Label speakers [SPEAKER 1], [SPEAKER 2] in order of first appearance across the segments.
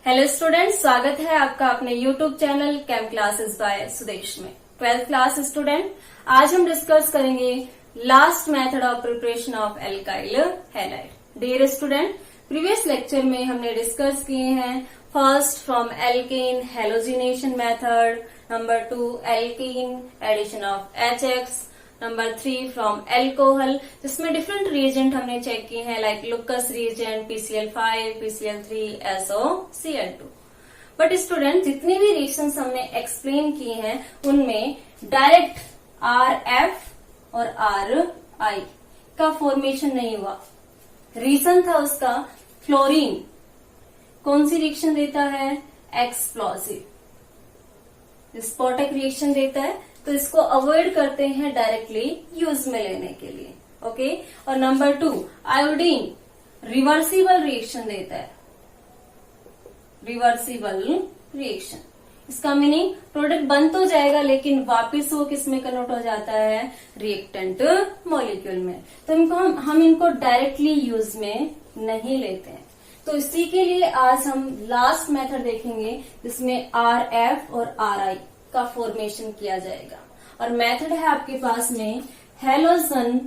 [SPEAKER 1] Hello students, स्वागत है आपका अपने YouTube channel chem classes by Sudesh में। 12th क्लास स्टूडेंट, आज हम डिस्कस करेंगे last method of preparation of alkyl halide. Dear student, previous lecture में हमने डिस्कस किए हैं first from alkane halogenation method, number 2 alkene addition of HX, number 3 from alcohol, जिसमें different reagent हमने check किए हैं like Lucas reagent, PCl5, PCl3, SOCl2। But student, जितनी भी रिएक्शंस हमने एक्सप्लेन किए हैं उनमें डायरेक्ट RF और RI का फॉर्मेशन नहीं हुआ। रीजन था उसका फ्लोरीन कौन सी रिएक्शन देता है? एक्सप्लोसिव स्फोटक रिएक्शन देता है, तो इसको अवॉइड करते हैं डायरेक्टली यूज में लेने के लिए। ओके। और नंबर 2 आयोडीन रिवर्सिबल रिएक्शन देता है, रिवर्सिबल रिएक्शन। इसका मीनिंग प्रोडक्ट बन तो जाएगा लेकिन वापस वो किस में कन्वर्ट हो जाता है? रिएक्टेंट मॉलिक्यूल में। तो हम इनको डायरेक्टली यूज में नहीं लेते हैं। तो इसी के लिए आज हम लास्ट मेथड देखेंगे जिसमें RF और RI का फॉर्मेशन किया जाएगा। और मेथड है आपके पास में हैलोजन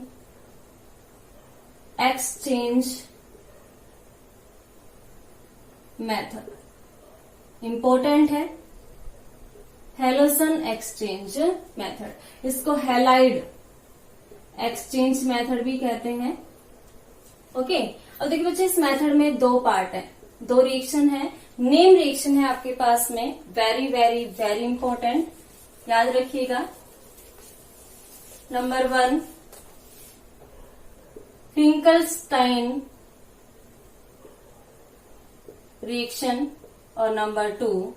[SPEAKER 1] एक्सचेंज मेथड। इंपॉर्टेंट है हैलोजन एक्सचेंज मेथड। इसको हैलाइड एक्सचेंज मेथड भी कहते हैं। ओके। अब देखिए बच्चे, इस मेथड में दो पार्ट है, दो रिएक्शन है। नेम रिएक्शन है आपके पास में, वेरी वेरी वेरी इंपॉर्टेंट, याद रखिएगा। नंबर 1 फिंकलस्टाइन रिएक्शन और number 2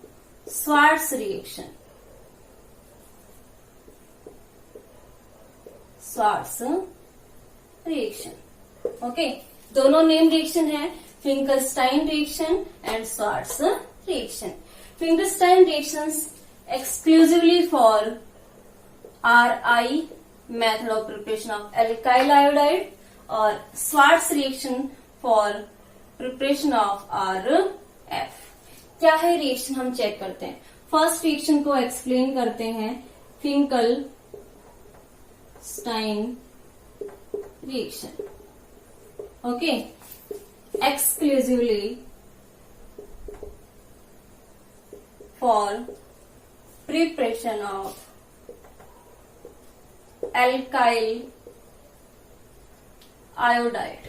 [SPEAKER 1] Swarts reaction. Swarts reaction. Okay. दोनों नेम रिएक्शन है, Finkelstein reaction and Swarts reaction. Finkelstein reactions exclusively for RI method of preparation of alkyl iodide और Swarts reaction for preparation of RF। क्या है reaction हम check करते हैं। First reaction को explain करते हैं, Finkelstein reaction. Okay. Exclusively for preparation of alkyl iodide.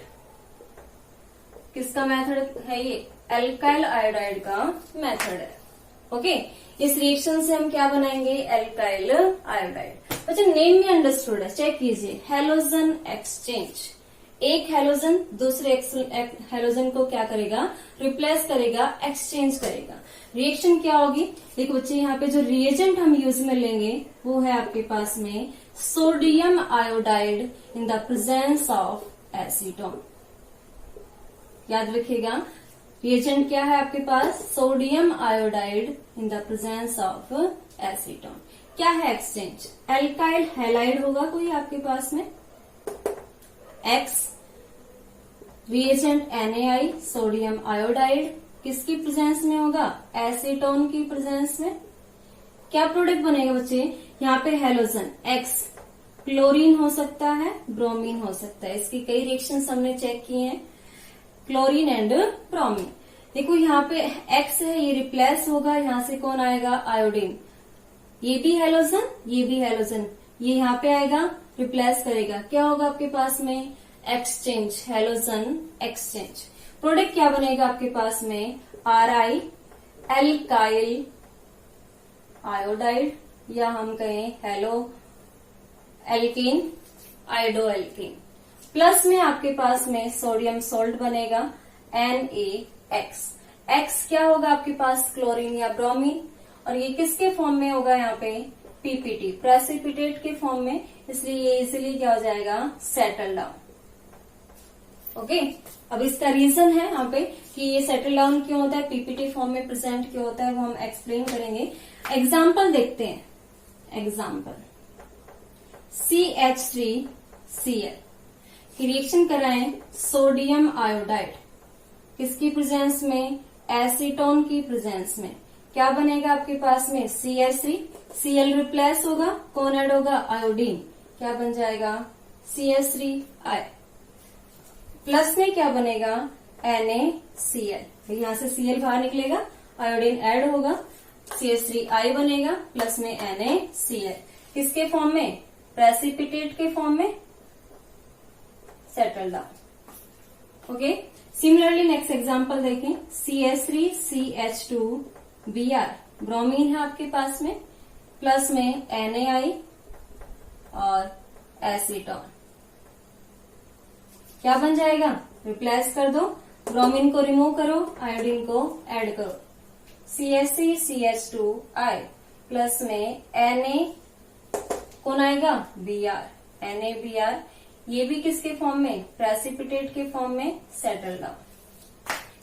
[SPEAKER 1] किसका मेथड है ये? एल्काइल आयोडाइड का मेथड है। ओके। इस रिएक्शन से हम क्या बनाएंगे? Alkyl iodide. अच्छा, नेम में अंडरस्टूड है, चेक कीजिए। हैलोजन एक्सचेंज, एक हैलोजन दूसरे हैलोजन को क्या करेगा? रिप्लेस करेगा, एक्सचेंज करेगा। रिएक्शन क्या होगी? देखो बच्चे, यहाँ पे जो रिएजेंट हम यूज में लेंगे वो है आपके पास में sodium iodide in the presence of acetone. याद रखिएगा, रिएजेंट क्या है आपके पास? Sodium iodide in the presence of acetone. क्या है एक्सचेंज? एल्काइल हैलाइड होगा कोई आपके पास में, X reagent NaI sodium iodide किसकी प्रेजेंस में होगा? एसीटोन की प्रेजेंस में। क्या प्रोडक्ट बनेगा बच्चे? यहाँ पे हैलोजन X क्लोरीन हो सकता है, ब्रोमीन हो सकता है। इसकी कई रिएक्शंस हमने चेक किए हैं, क्लोरीन एंड ब्रोमीन। देखो यहाँ पे X है, ये रिप्लेस होगा, यहाँ से कौन आएगा? आयोडीन। ये भी हैलोजन, ये भी हैलोजन, ये यहाँ पे आएगा, रिप्लेस करेगा। क्या होगा आपके पास में? Exchange, halogen exchange. प्रोडक्ट क्या बनेगा आपके पास में? RI एल्काइल आयोडाइड, या हम कहें hello alkene iodo alkene. Plus में आपके पास में सोडियम सोल्ट बनेगा NaX। X क्या होगा आपके पास? क्लोरीन या ब्रोमीन। और ये किसके फॉर्म में होगा? यहाँ पे PPT, प्रेसिपिटेट के फॉर्म में, इसलिए ये इजिली क्या हो जाएगा? Settle down. ओके। अब इसका रीजन है यहाँ पे कि ये सेटल डाउन क्यों होता है, PPT फॉर्म में प्रेजेंट क्यों होता है, वो हम एक्सप्लेन करेंगे। एग्जाम्पल देखते हैं। एग्जाम्पल CH3Cl की रिएक्शन कराएं सोडियम आयोडाइड, किसकी प्रेजेंस में? एसीटोन की प्रेजेंस में क्या बनेगा आपके पास में CH3, Cl रिप्लेस होगा, कौन ऐड होगा आयोडीन, क्या बन जाएगा CH3I, प्लस में क्या बनेगा NaCl, यहां से Cl बाहर निकलेगा, आयोडीन ऐड होगा, CH3I बनेगा, प्लस में NaCl, किसके फॉर्म में प्रेसिपिटेट के फॉर्म में settle down. Okay, similarly next example देखें, CH3CH2Br, ब्रोमीन है आपके पास में, प्लस में NaI और एसीटोन, क्या बन जाएगा रिप्लेस कर दो, ब्रोमीन को रिमूव करो, आयोडीन को ऐड करो, CH3CH2I प्लस में Na कौन आएगा Br, NaBr, ये भी किसके फॉर्म में प्रेसिपिटेट के फॉर्म में सेटल डाउन।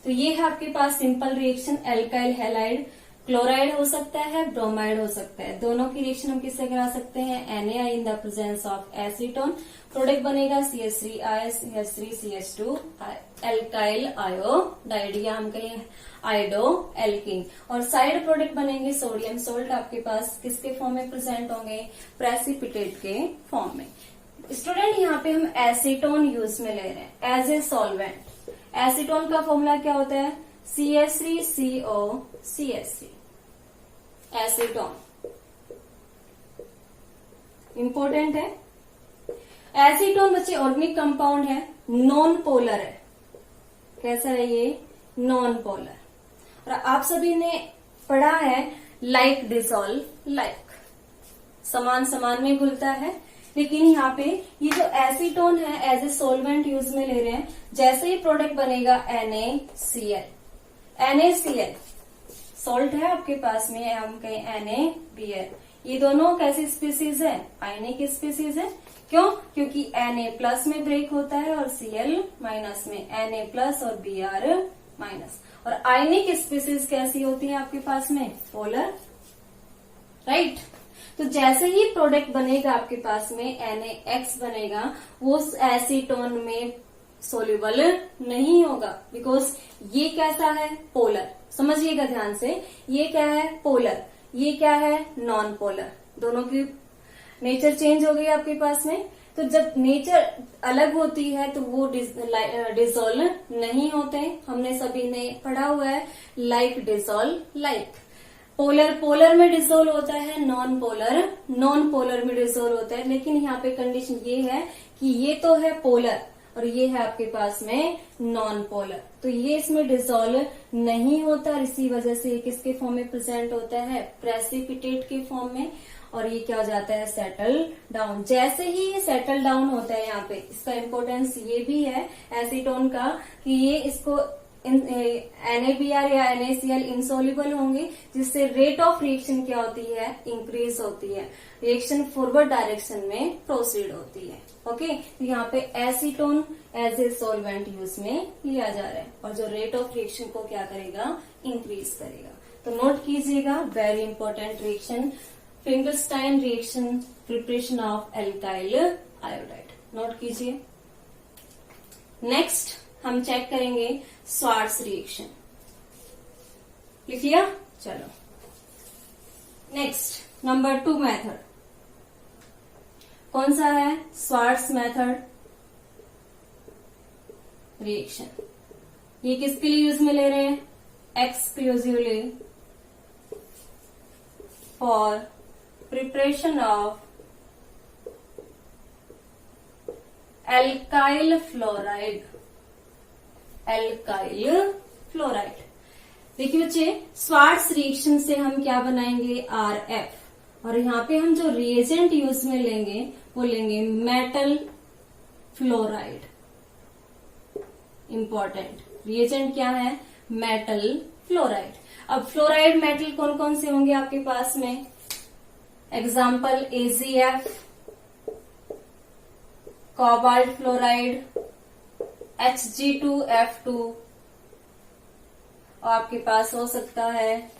[SPEAKER 1] तो ये है आपके पास simple reaction, alkyl halide, chloride हो सकता है, ब्रोमाइड हो सकता है, दोनों की रिएक्शन हम किससे करा सकते हैं Na in the presence of acetone, product बनेगा CH3I CH3CH2I, एल्काइल आयोडाइड या हम कहें आइडो एल्किन, और साइड प्रोडक्ट बनेंगे सोडियम सोल्ट, आपके पास किसके फॉर्म में प्रेजेंट होंगे प्रेसिपिटेट के फॉर्म में। स्टूडेंट यहाँ पे हम एसीटोन यूज में ले रहे हैं एज ए सॉल्वेंट। एसीटोन का फॉर्मूला क्या होता है CH3COCH3, एसीटोन इंपॉर्टेंट है। एसीटोन बच्चे ऑर्गेनिक कंपाउंड है, नॉन पोलर है, कैसा है ये नॉन पोलर, और आप सभी ने पढ़ा है लाइक डिसॉल्व लाइक, समान समान में घुलता है, लेकिन यहाँ पे ये जो एसीटोन है एज ए सोलवेंट यूज में ले रहे हैं, जैसे ही प्रोडक्ट बनेगा NaCl सॉल्ट है आपके पास में, हम कहें NaBr, ये दोनों कैसी स्पीसीज है आयनिक स्पीसीज है, क्यों क्योंकि Na प्लस में ब्रेक होता है और Cl माइनस में, Na प्लस और Br माइनस, और आयनिक स्पीसीज कैसी होती है आपके पास में पोलर, राइट। तो जैसे ही प्रोडक्ट बनेगा आपके पास में NaX बनेगा, वो एसीटोन में सोल्यूबल नहीं होगा, बिकॉज ये कैसा है पोलर, समझिएगा ध्यान से, ये क्या है पोलर, ये क्या है नॉन पोलर, दोनों की नेचर चेंज हो गई आपके पास में। तो जब नेचर अलग होती है तो वो डिसॉल्व नहीं होते, हमने सभी ने पढ़ा हुआ है like dissolve like, polar polar में डिसोल्व होता है, नॉन पोलर में डिसोल्व होता है, लेकिन यहाँ पे कंडीशन ये है कि ये तो है पोलर और ये है आपके पास में नॉन पोलर, तो ये इसमें डिसोल्व नहीं होता, इसी वजह से ये किसके फॉर्म में प्रेजेंट होता है प्रेसिपिटेट के फॉर्म में, और ये क्या हो जाता है सेटल डाउन। जैसे ही ये सेटल डाउन होता है, यहाँ पे इसका इम्पोर्टेंस ये भी है एसीटोन का कि ये इसको NaBr या NaCl इंसॉल्युबल होंगे, जिससे रेट ऑफ रिएक्शन क्या होती है इंक्रीज होती है, रिएक्शन फॉरवर्ड डायरेक्शन में प्रोसीड होती है। ओके, तो यहाँ पे acetone as a solvent use में लिया जा रहा है, और जो रेट ऑफ रिएक्शन को क्या करेगा इंक्रीज करेगा। तो नोट कीजिएगा very important reaction, Finkelstein reaction, preparation of alkyl iodide, note कीजिए। नेक्स्ट हम चेक करेंगे स्वार्ट्स रिएक्शन, लिख लिया, चलो नेक्स्ट नंबर 2 मेथड, कौन सा है स्वार्ट्स मेथड रिएक्शन। ये किसके लिए यूज में ले रहे हैं exclusively for preparation of alkyl fluoride, alkyl fluoride. देखिए बच्चे स्वार्ट्स रिएक्शन से हम क्या बनाएंगे RF, और यहाँ पे हम जो रिएजेंट यूज में लेंगे वो लेंगे मेटल फ्लोराइड। इंपॉर्टेंट रिएजेंट क्या है मेटल फ्लोराइड। अब फ्लोराइड मेटल कौन कौन से होंगे आपके पास में, example AgF, cobalt fluoride, Hg2F2, और आपके पास हो सकता है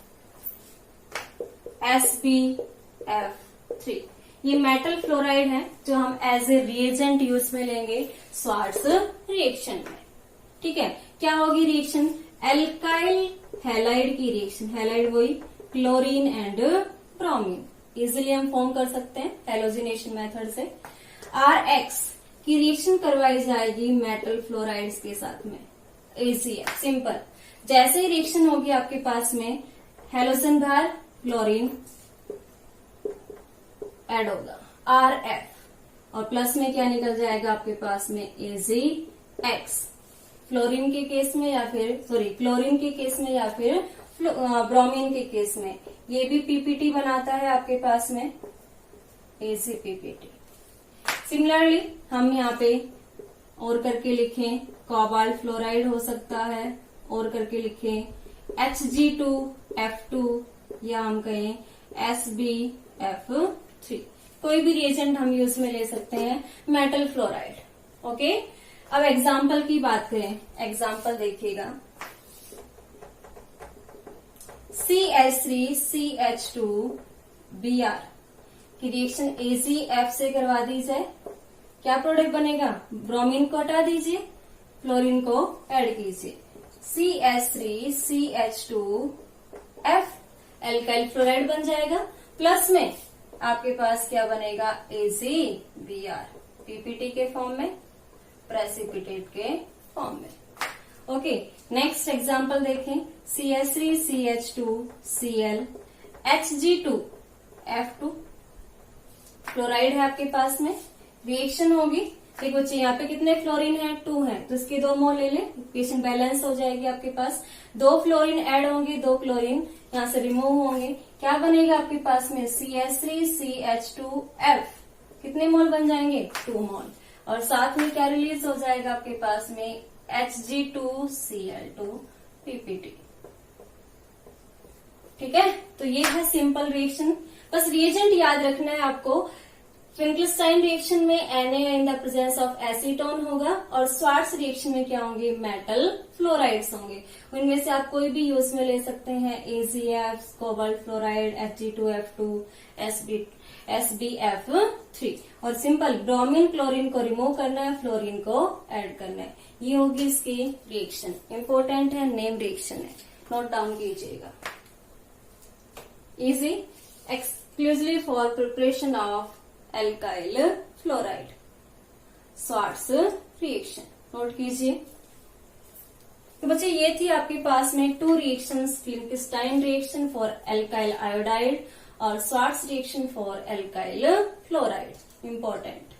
[SPEAKER 1] SbF3। ये मेटल फ्लोराइड है जो हम एज ए रिएजेंट यूज में लेंगे स्वार्ट्स रिएक्शन में। ठीक है, क्या होगी रिएक्शन एल्काइल हैलाइड की रिएक्शन, हैलाइड वही क्लोरीन एंड ब्रोमीन, इजिली हम फॉर्म कर सकते हैं हैलोजिनेशन मेथड से। RX की रिएक्शन करवाई जाएगी मेटल फ्लोराइड्स के साथ में, ACF, सिंपल। जैसे ही रिएक्शन होगी आपके पास में हैलोजन बाहर, क्लोरीन ऐड होगा RF, और प्लस में क्या निकल जाएगा आपके पास में AgX, फ्लोरीन के केस में या फिर क्लोरीन के केस में या फिर ब्रोमीन के केस में। ये भी PPT बनाता है आपके पास में, AgPPT। सिमिलरली हम यहाँ पे और करके लिखें कोबाल्ट फ्लोराइड हो सकता है, और करके लिखें Hg2F2 या हम कहें SbF3, कोई भी रिएजेंट हम यूज में ले सकते हैं मेटल फ्लोराइड। ओके, अब एग्जाम्पल की बात करें, एग्जाम्पल देखिएगा CH3CH2Br की रिएक्शन AgF से करवा दी जाए, क्या प्रोडक्ट बनेगा? ब्रोमीन को हटा दीजिए, फ्लोरीन को ऐड कीजिए, CH3CH2F एल्काइल फ्लोराइड बन जाएगा। प्लस में आपके पास क्या बनेगा? AgBr, PPT के फॉर्म में, प्रेसिपिटेट के फॉर्म में। ओके, नेक्स्ट एग्जांपल देखें, CH3CH2Cl Hg2F2 फ्लोराइड है आपके पास में, रिएक्शन होगी। देखो बच्चे यहाँ पे कितने फ्लोरीन है? 2 है, तो इसके 2 मोल ले लें, इक्वेशन बैलेंस हो जाएगी आपके पास। 2 फ्लोरीन ऐड होंगे, 2 क्लोरीन यहाँ से रिमूव होंगे, क्या बनेगा आपके पास में? CH3CH2F, कितने मोल बन जाएंगे? 2 मोल, और साथ में क्या रिलीज हो जाएगा आपके पास में? Hg2Cl2 PPT। ठीक है, तो ये है सिंपल रिएक्शन। बस रिएजेंट याद रखना है आपको। फिंकलस्टाइन रिएक्शन में Na in the presence of acetone होगा, और स्वार्ट्स रिएक्शन में क्या होंगे? मेटल फ्लोराइड्स होंगे। उनमें से आप कोई भी यूज में ले सकते हैं, AgF, cobalt fluoride, Hg2F2, SbF3, और सिंपल ब्रोमीन क्लोरीन को रिमूव करना है, फ्लोरीन को ऐड करना है। ये होगी इसकी रिएक्शन, इंपॉर्टेंट है, नेम रिएक्शन है, नोट डाउन कीजिएगा। Easy, exclusively for preparation of alkyl fluoride, Swarts reaction, note कीजिए। तो बच्चे ये थी आपके पास में 2 reactions, Finkelstein reaction for alkyl iodide और Swarts reaction for alkyl fluoride, important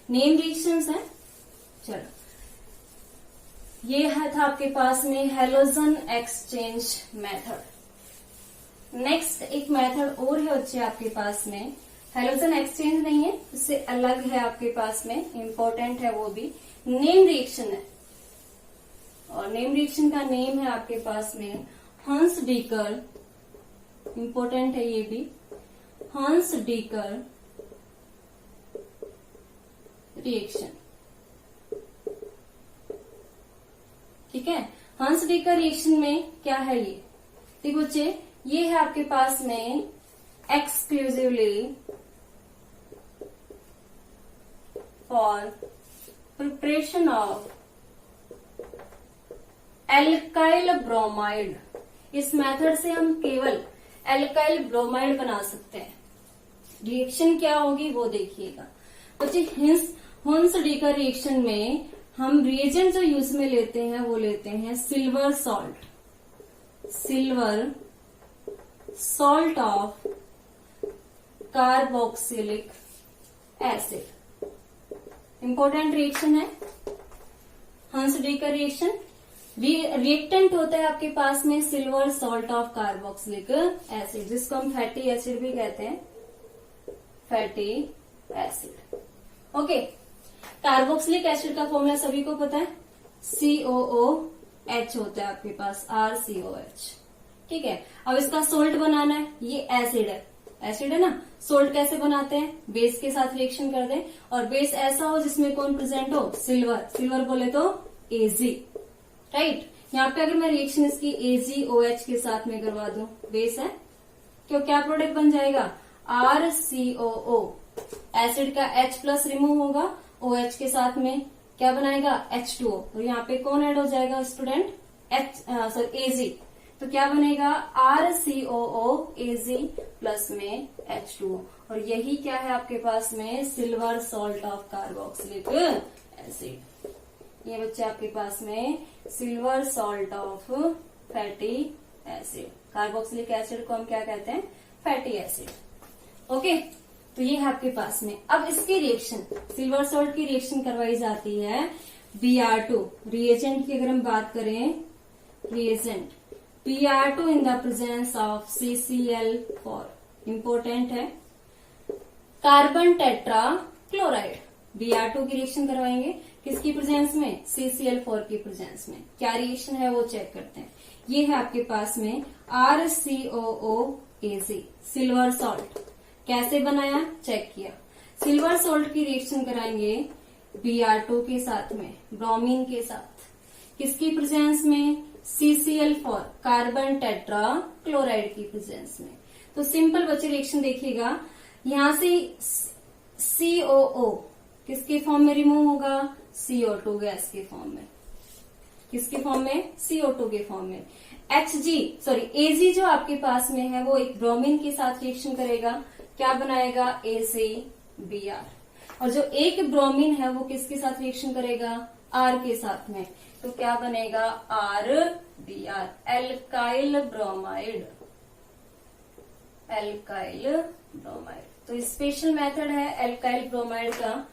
[SPEAKER 1] name reactions हैं। चलो, ये है था आपके पास में हैलोजन एक्सचेंज मेथड। नेक्स्ट एक मेथड और है बच्चे आपके पास में, हैलोजन एक्सचेंज नहीं है, इससे अलग है आपके पास में, इंपॉर्टेंट है वो भी, नेम रिएक्शन है, और नेम रिएक्शन का नेम है आपके पास में हंस डीकर, इंपॉर्टेंट है ये भी, हंस डीकर रिएक्शन। ठीक है, हंस डीकर रिएक्शन में क्या है ये? देखो बच्चे, ये है आपके पास में exclusively for preparation of alkyl bromide. इस मेथड से हम केवल एल्काइल ब्रोमाइड बना सकते हैं। रिएक्शन क्या होगी वो देखिएगा बच्चे। हंस डीकर रिएक्शन में हम रिएजेंट जो यूज में लेते हैं वो लेते हैं silver salt, silver salt of carboxylic acid, important reaction है हंस डीकर रिएक्शन। रिएक्टेंट होता है आपके पास में silver salt of carboxylic acid, जिसको हम फैटी एसिड भी कहते हैं, fatty acid. Okay, carboxylic acid का फॉर्मूला सभी को पता है, COOH होता है आपके पास, RCOH। ठीक है, अब इसका सोल्ट बनाना है, ये एसिड है, एसिड है ना। सोल्ट कैसे बनाते हैं? बेस के साथ रिएक्शन कर दें, और बेस ऐसा हो जिसमें कौन प्रेजेंट हो? सिल्वर। सिल्वर बोले तो Ag, राइट। यहाँ पे अगर मैं रिएक्शन इसकी AgOH के साथ में करवा दूं, बेस है, तो क्या प्रोडक्ट बन जाएगा? RCOO, एसिड का H प्लस रिमूव होगा, OH के साथ में क्या बनाएगा? H2O, और यहाँ पे कौन ऐड हो जाएगा स्टूडेंट? Ag, तो क्या बनेगा RCOO Ag प्लस में H2O, और यही क्या है आपके पास में silver salt of carboxylic acid. ये बच्चे आपके पास में silver salt of fatty acid, carboxylic acid को हम क्या कहते हैं, फैटी एसिड। ओके, तो ये है आपके पास में। अब इसकी रिएक्शन, सिल्वर सॉल्ट की रिएक्शन करवाई जाती है Br2 रिएजेंट की अगर हम बात करें, reagent Br2 in the presence of CCl4, important है, कार्बन टेट्रा क्लोराइड। Br2 की रिएक्शन करवाएंगे किसकी प्रेजेंस में, CCl4 की प्रेजेंस में। क्या रिएक्शन है वो चेक करते हैं। ये है आपके पास में RCOOAg, सिल्वर सॉल्ट। कैसे बनाया, चेक किया। सिल्वर सॉल्ट की रिएक्शन कराएंगे Br2 के साथ में, ब्रोमीन के साथ, किसकी प्रेजेंस में, CCl4, कार्बन टेट्रा क्लोराइड की प्रेजेंस में। तो सिंपल बच्चे रिएक्शन देखिएगा, यहां से COO किसके फॉर्म में रिमूव होगा, CO2 गैस के फॉर्म में। किसके फॉर्म में, CO2 के फॉर्म में। Ag जो आपके पास में है वो एक ब्रोमीन के साथ रिएक्शन करेगा, क्या बनाएगा, AgBr, और जो एक ब्रोमीन है वो किसके साथ रिएक्शन करेगा, R के साथ में, तो क्या बनेगा RBr, alkyl bromide, alkyl bromide. तो स्पेशल मेथड है एल्काइल ब्रोमाइड का,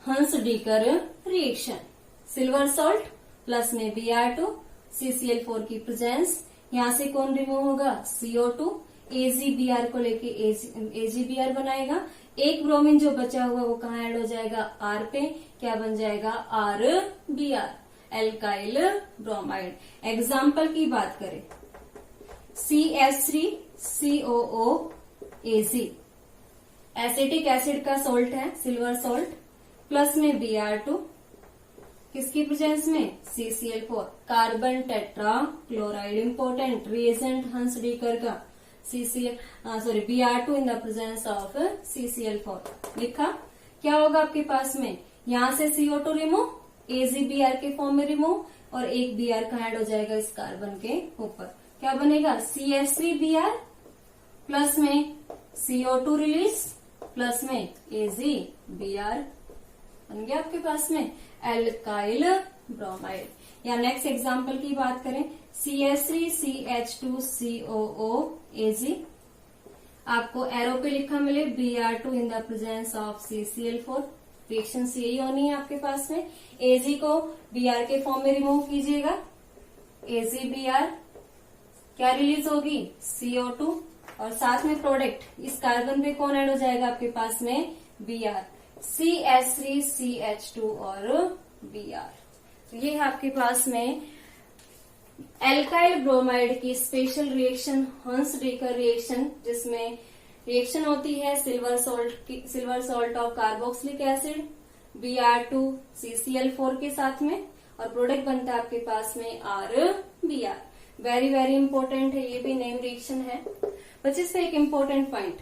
[SPEAKER 1] हंस-डीकर रिएक्शन। सिल्वर सॉल्ट प्लस में Br2, CCl4 की प्रेजेंस, यहां से कौन रिमूव होगा, CO2, AgBr को लेके AgBr बनाएगा, एक ब्रोमीन जो बचा हुआ वो कहाँ ऐड हो जाएगा, R पे, क्या बन जाएगा RBr, एल्काइल ब्रोमाइड। एग्जाम्पल की बात करें, CH3COOAg, एसिटिक एसिड का सॉल्ट है सिल्वर सॉल्ट, प्लस में Br2, किसकी प्रेजेंस में, CCl4, carbon tetra chloride, important reagent Hunsdiecker का, Br2 in the presence of CCl4 लिखा। क्या होगा आपके पास में, यहां से CO2 रिमूव, AgBr के फॉर्म में रिमूव, और एक Br का ऐड हो जाएगा इस कार्बन के ऊपर, क्या बनेगा CH3Br प्लस में CO2 रिलीज प्लस में AgBr, बन गया आपके पास में एल्काइल ब्रोमाइड। या नेक्स्ट एग्जांपल की बात करें, CH3CH2COOAg, आपको एरो पे लिखा मिले Br2 in the presence of CCl4, reaction यही होनी है आपके पास में। Ag को Br के फॉर्म में रिमूव कीजिएगा, AgBr, क्या रिलीज होगी, CO2, और साथ में प्रोडक्ट इस कार्बन पे कौन ऐड हो जाएगा आपके पास में, Br, CH3CH2 और Br। तो ये है आपके पास में एल्काइल ब्रोमाइड की स्पेशल रिएक्शन, हंस-डीकर रिएक्शन, जिसमें रिएक्शन होती है silver salt of carboxylic acid Br2 CCl4 के साथ में, और प्रोडक्ट बनता है आपके पास में RBr। वेरी वेरी इंपॉर्टेंट है, ये भी नेम रिएक्शन है। बच्चे इससे एक इम्पोर्टेंट पॉइंट,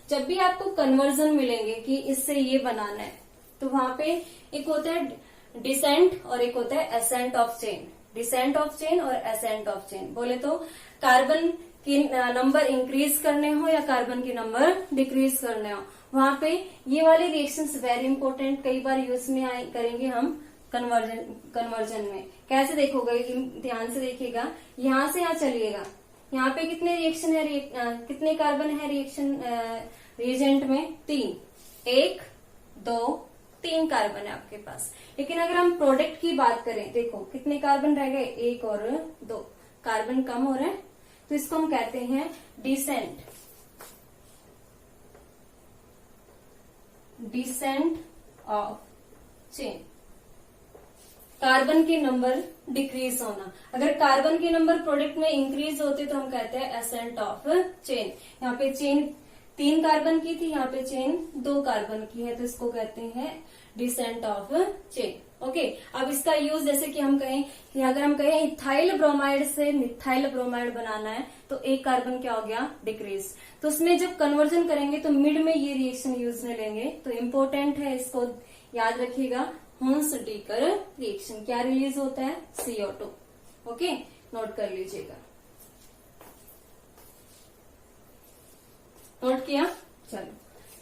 [SPEAKER 1] जब भी आपको कन्वर्जन मिलेंगे कि इससे ये बनाना है, तो वहां पे एक होता है डिसेंट और एक होता है ascent of chain. Descent of chain और एसेंट ऑफ चेन बोले तो कार्बन की नंबर इंक्रीज करने हो या कार्बन की नंबर डिक्रीज करने हो, वहां पे ये वाले रिएक्शंस वेरी इंपॉर्टेंट, कई बार यूज में करेंगे हम कन्वर्जन में। कैसे देखोगे, ध्यान से देखिएगा, यहां से यहां चलिएगा, यहाँ पे कितने रिएक्शन है, कितने कार्बन है रिएक्शन रिएजेंट में, 3, 1 2 3 कार्बन है आपके पास। लेकिन अगर हम प्रोडक्ट की बात करें, देखो कितने कार्बन रह गए, 1 और 2, कार्बन कम हो रहे हैं, तो इसको हम कहते हैं डिसेंट ऑफ चेन, कार्बन के नंबर डिक्रीज होना। अगर कार्बन के नंबर प्रोडक्ट में इंक्रीज होते तो हम कहते हैं एसेंट ऑफ चेन। यहाँ पे चेन 3 कार्बन की थी, यहाँ पे चेन 2 कार्बन की है, तो इसको कहते हैं डिसेंट ऑफ चेन। ओके, अब इसका यूज जैसे कि हम कहें कि अगर हम कहें इथाइल ब्रोमाइड से मिथाइल ब्रोमाइड बनाना है, तो एक कार्बन क्या हो गया, डिक्रीज। तो उसमें जब कन्वर्जन करेंगे तो मिड में ये रिएक्शन यूज में लेंगे, तो इम्पोर्टेंट है, इसको याद रखिएगा। हंस-डीकर रिएक्शन, क्या रिलीज होता है, CO2। ओके, नोट कर लीजिएगा। नोट किया? चलो,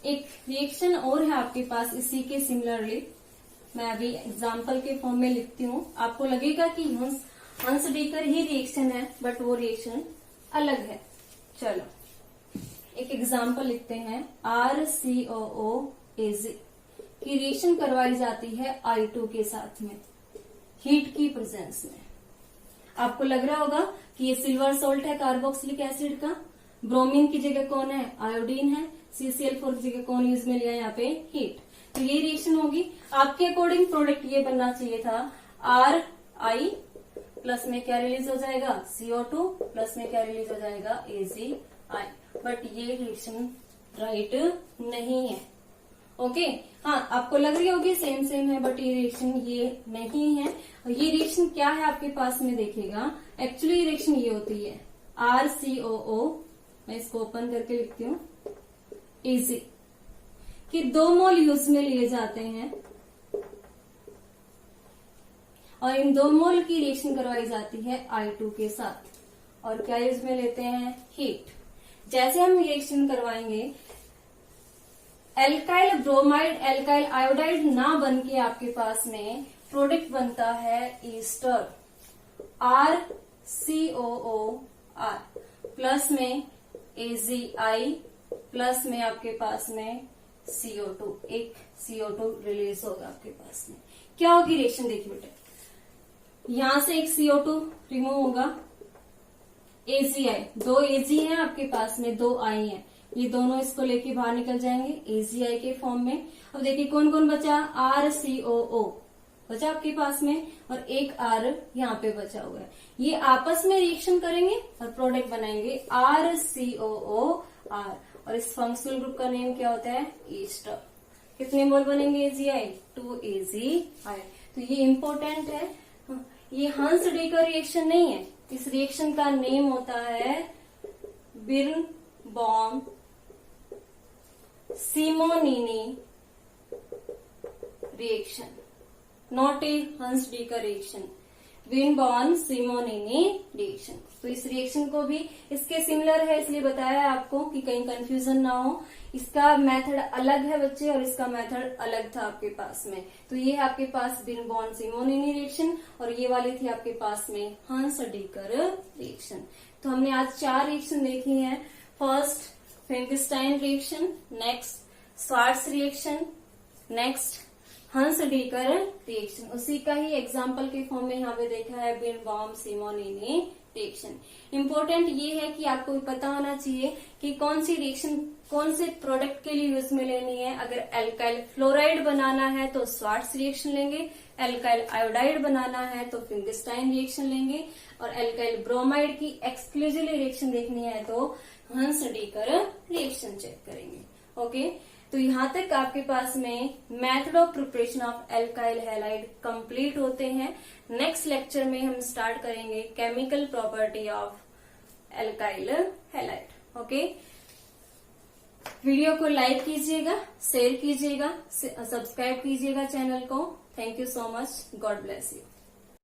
[SPEAKER 1] एक रिएक्शन और है आपके पास इसी के सिमिलरली, मैं अभी एग्जाम्पल के फॉर्म में लिखती हूँ। आपको लगेगा कि हंस डीकर ही रिएक्शन है, बट वो रिएक्शन अलग है। चलो, एक एग्जाम्पल लिखते हैं। RCOOAZ की रिएक्शन करवाई जाती है I2 के साथ में, हीट की प्रेजेंस में। आपको लग रहा होगा कि ये सिल्वर सोल्ट है कार्बोक्सिलिक एसिड का, ब्रोमीन की जगह कौन है? आयोडीन है। CCl4 की जगह कौन यूज में लिया है यहाँ पे? हीट। तो ये रिएक्शन होगी। आपके अकॉर्डिंग प्रोडक्ट ये बनना चाहिए था RI प्लस में क्या रिलीज हो जाएगा? CO2 प्लस में क्या रिलीज हो जाएगा? AgI। बट ये रिएक्शन राइट नहीं है। ओके, हाँ, आपको लग रही होगी सेम सेम है, बट ये रिएक्शन ये नहीं है। ये रिएक्शन क्या है आपके पास में? देखिएगा, एक्चुअली रिएक्शन ये होती है RCOO, मैं इसको ओपन करके लिखती हूँ, AZ कि 2 मोल यूज में लिए जाते हैं और इन 2 मोल की रिएक्शन करवाई जाती है I2 के साथ। और क्या यूज में लेते हैं? हीट। जैसे हम रिएक्शन करवाएंगे, एल्काइल ब्रोमाइड एल्काइल आयोडाइड ना बन के आपके पास में प्रोडक्ट बनता है ईस्टर, RCOOR प्लस में AgI प्लस में आपके पास में CO2, एक CO2 रिलीज होगा आपके पास में। क्या होगी रिएक्शन? देखिए बेटे, यहां से एक CO2 रिमूव होगा, AgI, 2 Ag है आपके पास में, 2 I है, ये दोनों इसको लेके बाहर निकल जाएंगे AgI के फॉर्म में। अब देखिए कौन कौन बचा? RCOO बचा आपके पास में और एक R यहाँ पे बचा हुआ है। ये आपस में रिएक्शन करेंगे और प्रोडक्ट बनाएंगे RCOOR और इस फंक्शनल ग्रुप का नेम क्या होता है? ईस्टर। कितने मोल बनेंगे AgI? 2 AgI। तो ये इंपॉर्टेंट है, ये हंस डीकर रिएक्शन नहीं है। इस रिएक्शन का नेम होता है बिर्नबाउम सिमोनीनी रिएक्शन, नॉट ए हंस डीकर रिएक्शन, बिर्नबाउम सिमोनीनी रिएक्शन। तो इस रिएक्शन को भी इसके सिमिलर है, इसलिए बताया आपको कि कहीं कंफ्यूजन ना हो। इसका मेथड अलग है बच्चे और इसका मेथड अलग था आपके पास में। तो ये है आपके पास बिर्नबाउम सिमोनीनी रिएक्शन और ये वाली थी आपके पास में हंस डीकर रिएक्शन। तो हमने आज 4 रिएक्शन देखी हैं। First Finkelstein reaction, next Swarts reaction, next Hunsdiecker reaction. उसी का ही एग्जाम्पल के फॉर्म में यहाँ पे देखा है बिर्नबाउम सिमोनीनी रिएक्शन। इम्पोर्टेंट ये है कि आपको पता होना चाहिए कि कौन सी रिएक्शन कौन से प्रोडक्ट के लिए यूज में लेनी है। अगर एल्काइल फ्लोराइड बनाना है तो स्वार्ट्स रिएक्शन लेंगे, एल्काइल आयोडाइड बनाना है तो फिंकस्टाइन रिएक्शन लेंगे, और एल्काइल ब्रोमाइड की एक्सक्लूसिवली रिएक्शन देखनी है तो हंस डीकर रिएक्शन चेक करेंगे। ओके, तो यहाँ तक आपके पास में method of preparation of alkyl halide complete होते हैं। नेक्स्ट लेक्चर में हम स्टार्ट करेंगे chemical property of alkyl halide. Okay, video को लाइक कीजिएगा, शेयर कीजिएगा, सब्सक्राइब कीजिएगा चैनल को। Thank you so much, God bless you.